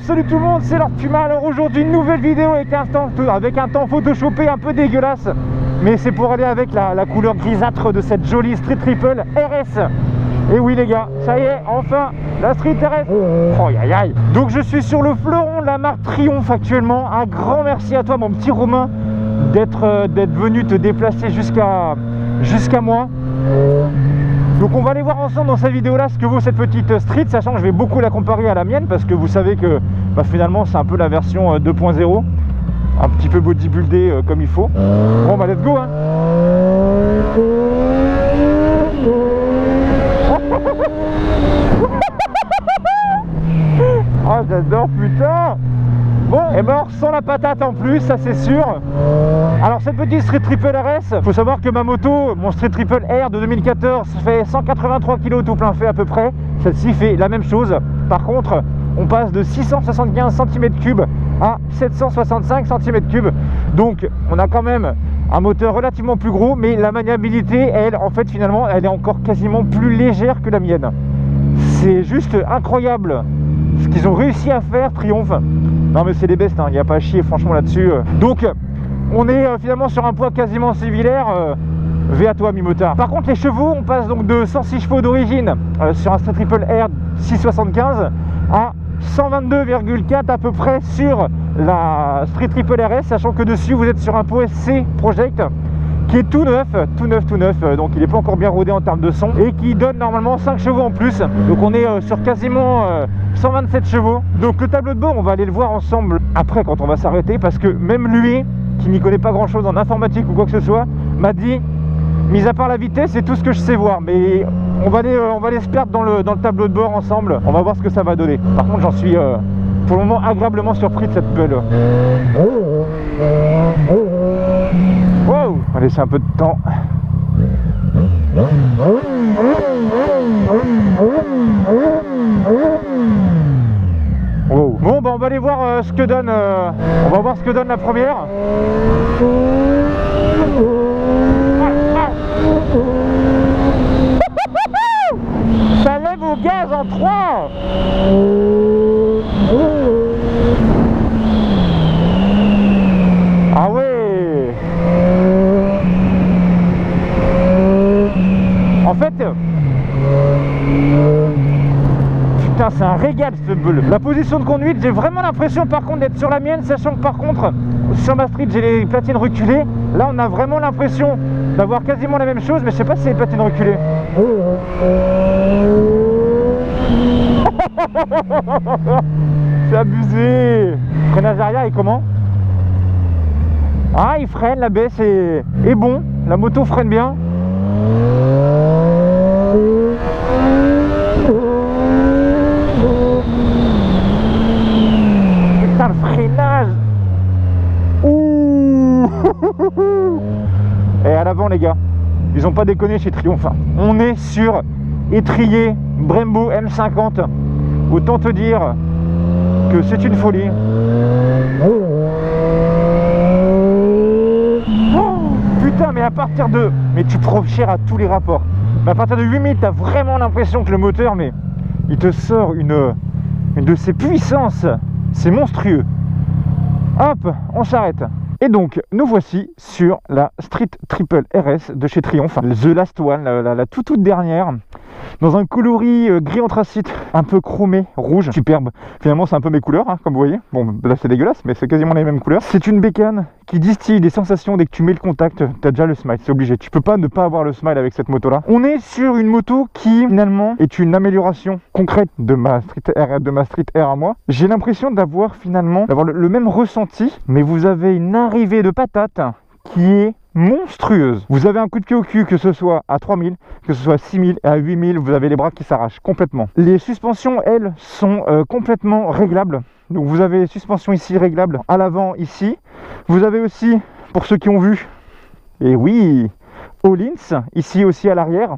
salut tout le monde, c'est Lord Puma. Alors aujourd'hui une nouvelle vidéo avec un temps photoshopé un peu dégueulasse, mais c'est pour aller avec la couleur grisâtre de cette jolie Street Triple RS. Et oui les gars, ça y est, enfin la Street RS. Oh aïe aïe. Donc je suis sur le fleuron de la marque Triumph actuellement. Un grand merci à toi mon petit Romain d'être venu te déplacer jusqu'à moi. Donc on va aller voir ensemble dans cette vidéo là ce que vaut cette petite Street, sachant que je vais beaucoup la comparer à la mienne parce que vous savez que finalement c'est un peu la version 2.0, un petit peu bodybuildé comme il faut. Bon bah let's go hein. Oh j'adore putain. Bon, et ben on ressent la patate en plus, ça c'est sûr. Alors cette petite Street Triple RS, faut savoir que ma moto, mon Street Triple R de 2014 fait 183 kg tout plein fait à peu près. Celle-ci fait la même chose. Par contre, on passe de 675 cm3 à 765 cm3. Donc on a quand même un moteur relativement plus gros, mais la maniabilité, elle, en fait finalement, elle est encore quasiment plus légère que la mienne. C'est juste incroyable ce qu'ils ont réussi à faire, Triumph. Non mais c'est des bestes, il n'y a pas à chier franchement là-dessus. Donc on est finalement sur un poids quasiment similaire. V à toi mi-motard. Par contre les chevaux, on passe donc de 106 chevaux d'origine sur un Street Triple R 675 à 122,4 à peu près sur la Street Triple RS, sachant que dessus vous êtes sur un pot SC Project qui est tout neuf, donc il n'est pas encore bien rodé en termes de son et qui donne normalement 5 chevaux en plus. Donc on est sur quasiment 127 chevaux. Donc le tableau de bord, on va aller le voir ensemble après quand on va s'arrêter, parce que même lui, qui n'y connaît pas grand chose en informatique ou quoi que ce soit, m'a dit, mis à part la vitesse, c'est tout ce que je sais voir, mais on va aller se perdre dans le tableau de bord ensemble. On va voir ce que ça va donner. Par contre j'en suis pour le moment agréablement surpris de cette belle. Wow, on va laisser un peu de temps. Wow. Bon bah on va aller voir ce que donne on va voir ce que donne la première. Ça lève au gaz en 3. Ah ouais. En fait, putain c'est un régal ce bulle. La position de conduite, j'ai vraiment l'impression par contre d'être sur la mienne, sachant que par contre sur ma Street j'ai les platines reculées. Là on a vraiment l'impression d'avoir quasiment la même chose, mais je sais pas si c'est les platines reculées. C'est abusé. Freinage arrière est comment? Ah il freine, la baisse est bon, la moto freine bien. Putain le freinage. Ouh. Et à l'avant les gars, ils ont pas déconné chez Triumph. On est sur étrier Brembo M50. Autant te dire que c'est une folie. Putain mais à partir de... Mais tu prends cher à tous les rapports. Mais à partir de 8000 t'as vraiment l'impression que le moteur, mais il te sort une de ses puissances. C'est monstrueux. Hop, on s'arrête. Et donc nous voici sur la Street Triple RS de chez Triumph, The Last One, la toute dernière, dans un coloris gris anthracite, un peu chromé, rouge, superbe. Finalement c'est un peu mes couleurs, hein, comme vous voyez. Bon là c'est dégueulasse, mais c'est quasiment les mêmes couleurs. C'est une bécane qui distille des sensations. Dès que tu mets le contact, tu as déjà le smile, c'est obligé. Tu peux pas ne pas avoir le smile avec cette moto là. On est sur une moto qui finalement est une amélioration concrète de ma Street R à moi. J'ai l'impression d'avoir finalement le même ressenti, mais vous avez une arrivée de patate qui est monstrueuse. Vous avez un coup de pied au cul, que ce soit à 3000, que ce soit à 6000 et à 8000, vous avez les bras qui s'arrachent complètement. Les suspensions, elles, sont complètement réglables. Donc vous avez suspension ici réglable à l'avant ici. Vous avez aussi, pour ceux qui ont vu, et oui, All-ins, ici aussi à l'arrière.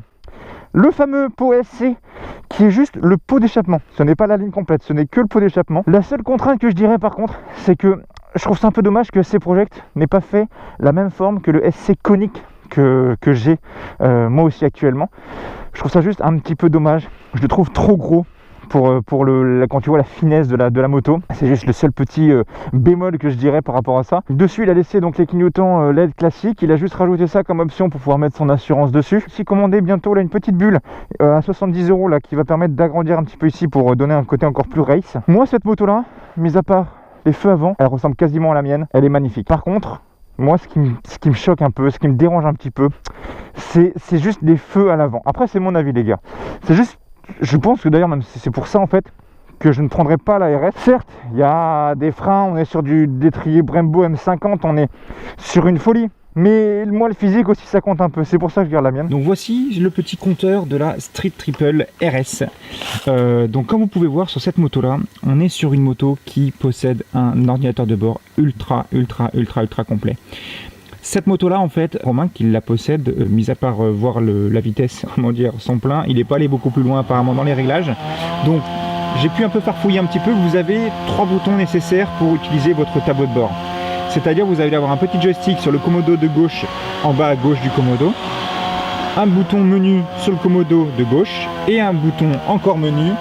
Le fameux pot SC qui est juste le pot d'échappement. Ce n'est pas la ligne complète, ce n'est que le pot d'échappement. La seule contrainte que je dirais par contre, c'est que je trouve ça un peu dommage que SC Project n'ait pas fait la même forme que le SC conique que j'ai moi aussi actuellement. Je trouve ça juste un petit peu dommage. Je le trouve trop gros quand tu vois la finesse de la moto. C'est juste le seul petit bémol que je dirais par rapport à ça. Dessus, il a laissé donc les clignotants LED classiques. Il a juste rajouté ça comme option pour pouvoir mettre son assurance dessus. J'ai commandé bientôt là une petite bulle à 70 € là qui va permettre d'agrandir un petit peu ici pour donner un côté encore plus race. Moi, cette moto là, mis à part les feux avant, elle ressemble quasiment à la mienne. Elle est magnifique. Par contre, moi, ce qui me choque un peu, ce qui me dérange un petit peu, c'est juste les feux à l'avant. Après, c'est mon avis, les gars. C'est juste, je pense que d'ailleurs, même si c'est pour ça en fait, que je ne prendrai pas la RS. Certes, il y a des freins, on est sur du détrier Brembo M50, on est sur une folie. Mais moi, le physique aussi, ça compte un peu. C'est pour ça que je garde la mienne. Donc voici le petit compteur de la Street Triple RS. Donc comme vous pouvez voir sur cette moto-là, on est sur une moto qui possède un ordinateur de bord ultra complet. Cette moto-là, en fait, Romain qui la possède, mis à part voir la vitesse, comment dire, son plein, il n'est pas allé beaucoup plus loin apparemment dans les réglages. Donc j'ai pu un peu farfouiller un petit peu. Vous avez 3 boutons nécessaires pour utiliser votre tableau de bord. C'est-à-dire vous allez avoir un petit joystick sur le commodo de gauche, en bas à gauche du commodo, un bouton menu sur le commodo de gauche et un bouton encore menu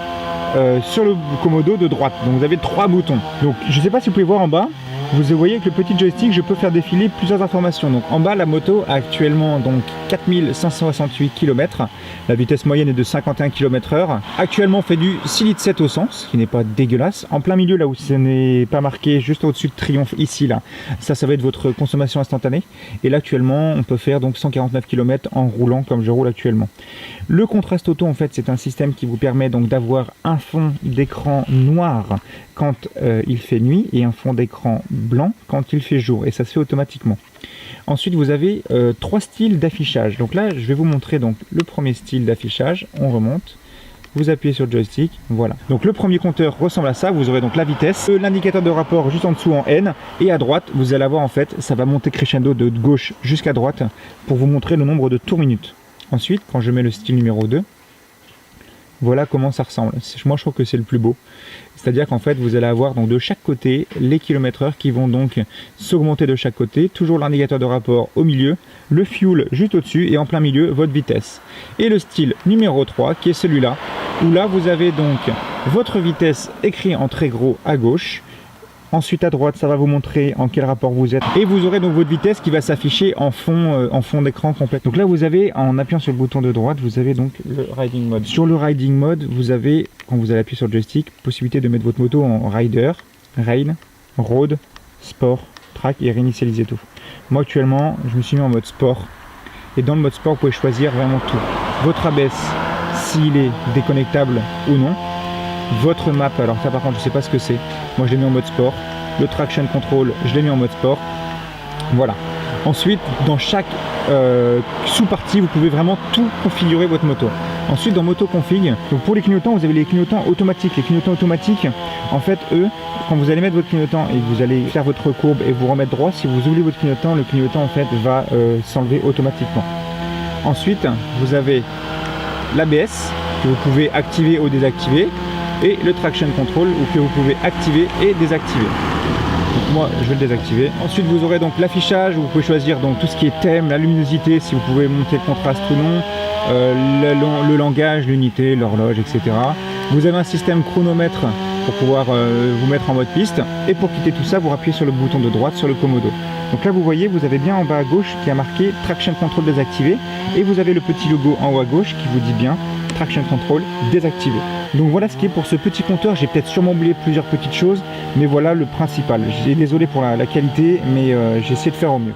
sur le commodo de droite. Donc vous avez 3 boutons. Donc je ne sais pas si vous pouvez voir en bas, vous voyez avec le petit joystick, je peux faire défiler plusieurs informations. Donc en bas, la moto a actuellement donc 4568 km. La vitesse moyenne est de 51 km/h. Actuellement, on fait du 6,7 litres au 100, ce qui n'est pas dégueulasse. En plein milieu, là où ce n'est pas marqué, juste au-dessus de Triomphe, ici, là, ça va être votre consommation instantanée. Et là, actuellement, on peut faire donc 149 km en roulant comme je roule actuellement. Le contraste auto, en fait, c'est un système qui vous permet donc d'avoir un fond d'écran noir quand il fait nuit et un fond d'écran blanc quand il fait jour, et ça se fait automatiquement. Ensuite, vous avez 3 styles d'affichage. Donc là, je vais vous montrer donc le premier style d'affichage. On remonte, vous appuyez sur le joystick, voilà. Donc le premier compteur ressemble à ça. Vous aurez donc la vitesse, l'indicateur de rapport juste en dessous en N, et à droite, vous allez avoir en fait, ça va monter crescendo de gauche jusqu'à droite pour vous montrer le nombre de tours minutes. Ensuite, quand je mets le style numéro 2, voilà comment ça ressemble. Moi, je trouve que c'est le plus beau. C'est-à-dire qu'en fait, vous allez avoir donc de chaque côté les kilomètres-heure qui vont donc s'augmenter de chaque côté. Toujours l'indicateur de rapport au milieu, le fuel juste au-dessus et en plein milieu, votre vitesse. Et le style numéro 3 qui est celui-là, où là, vous avez donc votre vitesse écrit en très gros à gauche. Ensuite à droite, ça va vous montrer en quel rapport vous êtes. Et vous aurez donc votre vitesse qui va s'afficher en fond d'écran complet. Donc là, vous avez, en appuyant sur le bouton de droite, vous avez donc le Riding Mode. Sur le Riding Mode, vous avez, quand vous allez appuyer sur le joystick, possibilité de mettre votre moto en Rider, Rain, Road, Sport, Track et réinitialiser tout. Moi actuellement, je me suis mis en mode Sport. Et dans le mode Sport, vous pouvez choisir vraiment tout. Votre ABS, s'il est déconnectable ou non. Votre map, alors ça par contre je sais pas ce que c'est, moi je l'ai mis en mode sport. Le traction control, je l'ai mis en mode sport. Voilà. Ensuite, dans chaque sous-partie, vous pouvez vraiment tout configurer votre moto. Ensuite, dans Moto Config, donc pour les clignotants, vous avez les clignotants automatiques. Les clignotants automatiques, en fait, eux, quand vous allez mettre votre clignotant et que vous allez faire votre courbe et vous remettre droit, si vous oubliez votre clignotant, le clignotant en fait va s'enlever automatiquement. Ensuite, vous avez l'ABS que vous pouvez activer ou désactiver, et le traction control que vous pouvez activer et désactiver. Donc moi je vais le désactiver. Ensuite vous aurez donc l'affichage où vous pouvez choisir donc tout ce qui est thème, la luminosité, si vous pouvez monter le contraste ou non, le langage, l'unité, l'horloge, etc. Vous avez un système chronomètre pour pouvoir vous mettre en mode piste, et pour quitter tout ça vous appuyez sur le bouton de droite sur le commodo. Donc là vous voyez, vous avez bien en bas à gauche qui a marqué traction control désactivé, et vous avez le petit logo en haut à gauche qui vous dit bien traction control désactivé. Donc voilà ce qui est pour ce petit compteur. J'ai peut-être sûrement oublié plusieurs petites choses, mais voilà le principal. Désolé pour la qualité, mais j'ai essayé de faire au mieux.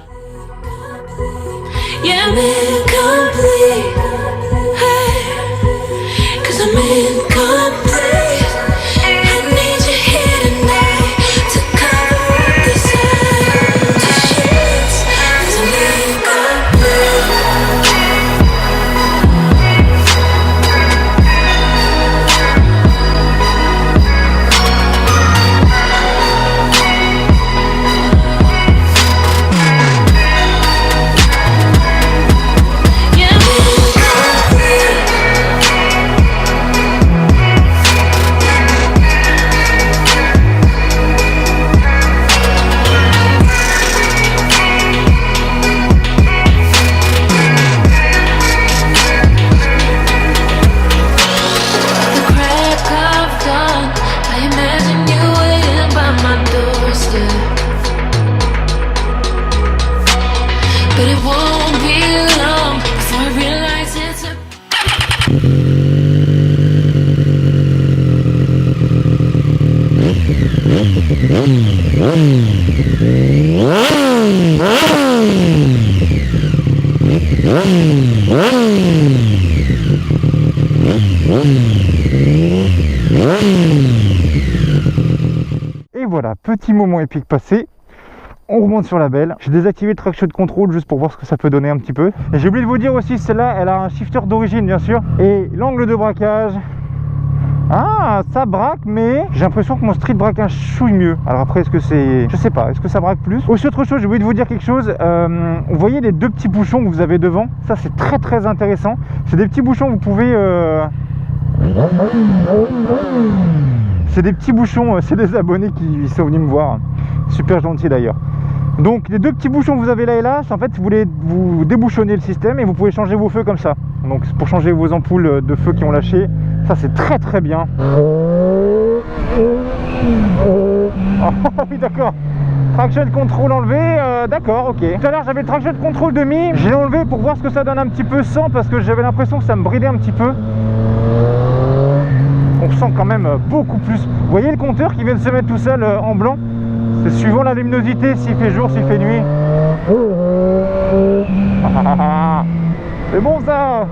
Et voilà, petit moment épique passé. On remonte sur la belle. J'ai désactivé le traction control juste pour voir ce que ça peut donner un petit peu. Et j'ai oublié de vous dire aussi, celle-là, elle a un shifter d'origine bien sûr. Et l'angle de braquage, ah, ça braque, mais j'ai l'impression que mon street braque un chouille mieux. Alors après, est-ce que c'est... Je sais pas, est-ce que ça braque plus? Aussi autre chose, j'ai oublié de vous dire quelque chose. Vous voyez les deux petits bouchons que vous avez devant? Ça, c'est très très intéressant. C'est des petits bouchons, vous pouvez... C'est des petits bouchons, c'est des abonnés qui sont venus me voir. Super gentil d'ailleurs. Donc les deux petits bouchons que vous avez là et là, c'est en fait vous débouchonnez le système et vous pouvez changer vos feux comme ça. Donc pour changer vos ampoules de feu qui ont lâché, ça c'est très très bien. Oh oui d'accord. Traction control enlevé, d'accord, ok. Tout à l'heure j'avais le traction control demi, j'ai enlevé pour voir ce que ça donne un petit peu sans, parce que j'avais l'impression que ça me bridait un petit peu. On sent quand même beaucoup plus. Vous voyez le compteur qui vient de se mettre tout seul en blanc? C'est suivant la luminosité, s'il fait jour, s'il fait nuit. C'est bon ça.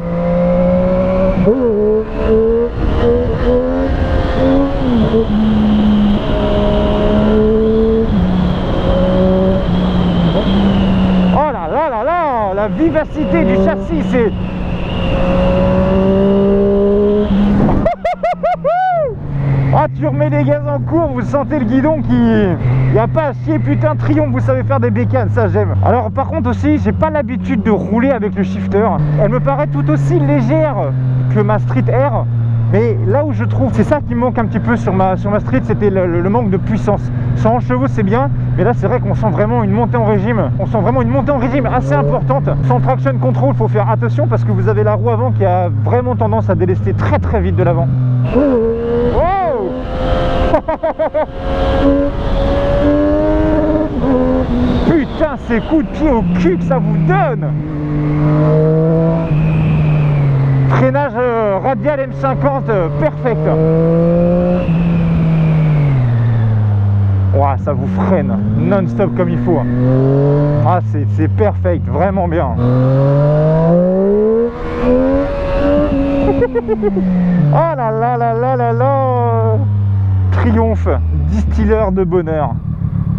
Oh là là là là, la vivacité du châssis, c'est... Ah, tu remets les gaz en cours, vous sentez le guidon qui... Il n'y a pas à chier, putain, triomphe, vous savez faire des bécanes, ça j'aime. Alors par contre aussi, j'ai pas l'habitude de rouler avec le shifter. Elle me paraît tout aussi légère que ma Street R. Mais là où je trouve, c'est ça qui me manque un petit peu sur ma Street, c'était le manque de puissance. 100 chevaux c'est bien, mais là c'est vrai qu'on sent vraiment une montée en régime. On sent vraiment une montée en régime assez importante. Sans traction control, il faut faire attention parce que vous avez la roue avant qui a vraiment tendance à délester très très vite de l'avant. Wow. Putain, ces coups de pied au cul que ça vous donne. Freinage radial M50 perfect. Ouah, ça vous freine non-stop comme il faut. Ah, c'est perfect, vraiment bien. Oh là là là là là là. Triomphe, distilleur de bonheur.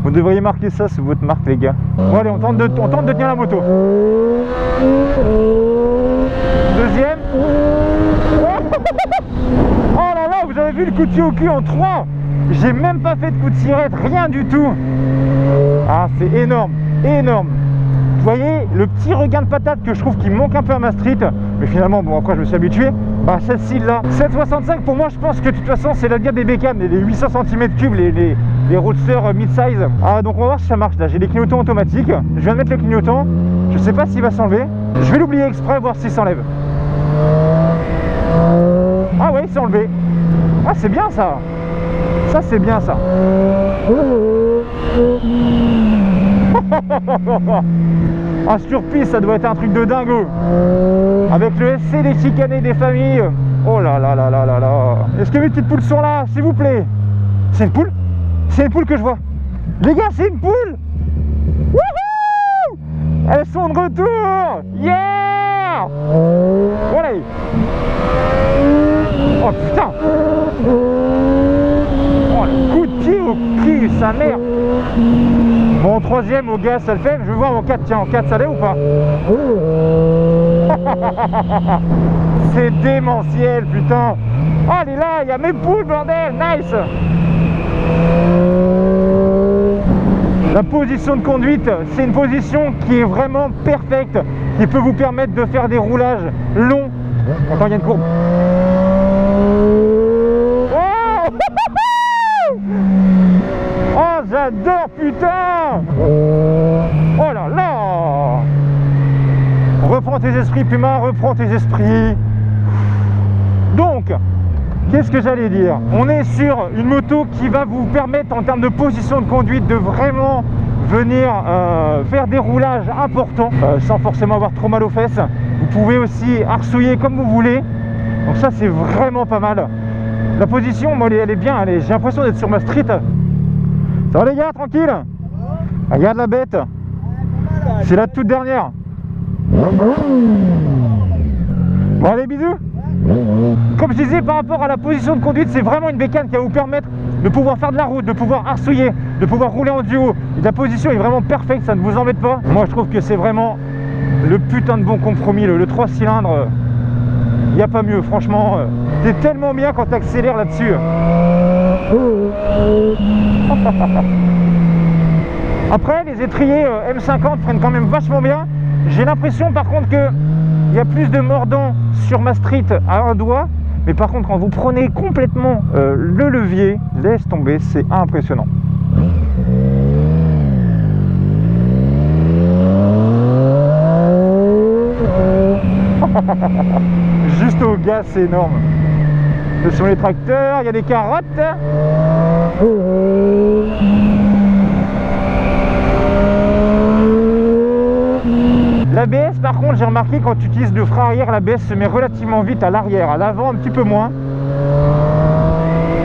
Vous devriez marquer ça sur votre marque les gars. Bon allez, on tente de tenir la moto. Deuxième. Oh là là, vous avez vu le coup de pied au cul en 3. J'ai même pas fait de coup de sirette, rien du tout. Ah, c'est énorme, énorme. Vous voyez, le petit regain de patate que je trouve qui manque un peu à ma Street, mais finalement, bon, après je me suis habitué, bah celle-ci là, 765 pour moi, je pense que de toute façon, c'est la gamme des bécanes, les 800 cm3, les roadsters mid-size. Ah, donc on va voir si ça marche là. J'ai des clignotants automatiques, je viens de mettre le clignotant, je sais pas s'il va s'enlever. Je vais l'oublier exprès, voir s'il s'enlève. Ah ouais, il s'est enlevé. Ah, c'est bien ça. Ça, c'est bien ça. Ah, sur piste, ça doit être un truc de dingo. Avec le SC des chicanés des familles. Oh là là là là là là. Est-ce que mes petites poules sont là, s'il vous plaît? C'est une poule? C'est une poule que je vois. Les gars, c'est une poule. Wouhou! Elles sont de retour. Yeah! Voilà. Oh putain! Oh, le coup de pied au cul, sa mère! Bon, troisième au gaz, ça le fait. Je vais voir en 4. Tiens, en 4, ça l'est ou pas? C'est démentiel, putain! Oh, elle est là, il y a mes poules, bordel! Nice! La position de conduite, c'est une position qui est vraiment parfaite, qui peut vous permettre de faire des roulages longs quand il y a une courbe. Oh, j'adore, putain! Oh là là! Reprends tes esprits, Puma, reprends tes esprits. Donc, qu'est-ce que j'allais dire? On est sur une moto qui va vous permettre, en termes de position de conduite, de vraiment venir faire des roulages importants sans forcément avoir trop mal aux fesses. Vous pouvez aussi arsouiller comme vous voulez. Donc ça, c'est vraiment pas mal. La position, moi, elle est bien. J'ai l'impression d'être sur ma Street. Ça va les gars, tranquille? Regarde la bête. C'est la toute dernière. Bon allez, bisous. Comme je disais, par rapport à la position de conduite, c'est vraiment une bécane qui va vous permettre de pouvoir faire de la route, de pouvoir arsouiller, de pouvoir rouler en duo. La position est vraiment parfaite, ça ne vous embête pas. Moi je trouve que c'est vraiment le putain de bon compromis, le 3 cylindres. Il n'y a pas mieux, franchement. C'est tellement bien quand tu accélères là-dessus. Après, les étriers M50 freinent quand même vachement bien. J'ai l'impression par contre que il y a plus de mordant sur ma street à un doigt. Mais par contre, quand vous prenez complètement le levier, laisse tomber, c'est impressionnant. Juste au gaz, c'est énorme. Ce sont les tracteurs, il y a des carottes. L'ABS par contre, j'ai remarqué quand tu utilises le frein arrière, l'ABS se met relativement vite à l'arrière, à l'avant un petit peu moins.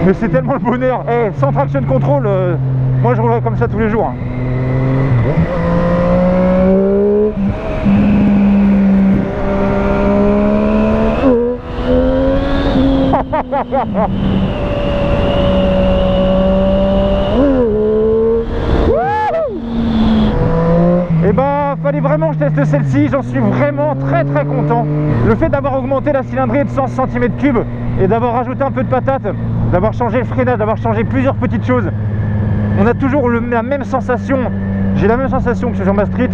Mais c'est tellement le bonheur. Hey, sans traction control, moi je roulerais comme ça tous les jours. Et bah fallait vraiment que je teste celle-ci, j'en suis vraiment très content. Le fait d'avoir augmenté la cylindrée de 100 cm3 et d'avoir rajouté un peu de patate, d'avoir changé le freinage, d'avoir changé plusieurs petites choses, on a toujours la même sensation. J'ai la même sensation que sur ma street,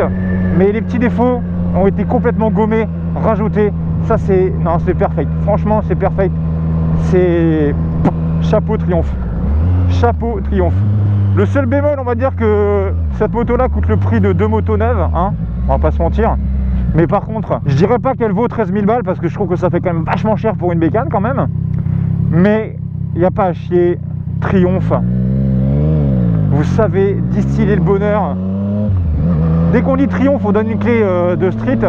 mais les petits défauts ont été complètement gommés, rajoutés. Ça c'est... non, c'est parfait. Franchement c'est parfait. C'est... chapeau triomphe. Chapeau triomphe. Le seul bémol, on va dire que cette moto là coûte le prix de 2 motos neuves, hein, on va pas se mentir. Mais par contre, je dirais pas qu'elle vaut 13 000 balles parce que je trouve que ça fait quand même vachement cher pour une bécane quand même. Mais il n'y a pas à chier, triomphe. Vous savez distiller le bonheur. Dès qu'on dit triomphe, on donne une clé de street.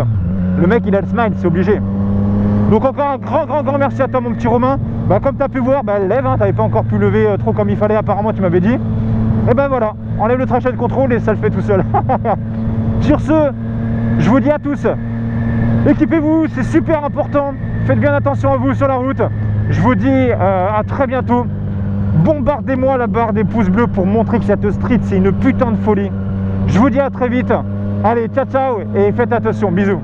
Le mec il a le smile, c'est obligé. Donc encore un grand merci à toi mon petit Romain. Bah, comme tu as pu voir, bah, lève, hein, tu n'avais pas encore pu lever trop comme il fallait apparemment, tu m'avais dit. Et ben voilà, enlève le traction control et ça le fait tout seul. Sur ce, je vous dis à tous, équipez-vous, c'est super important. Faites bien attention à vous sur la route. Je vous dis à très bientôt. Bombardez-moi la barre des pouces bleus pour montrer que cette street c'est une putain de folie. Je vous dis à très vite. Allez, ciao ciao et faites attention, bisous.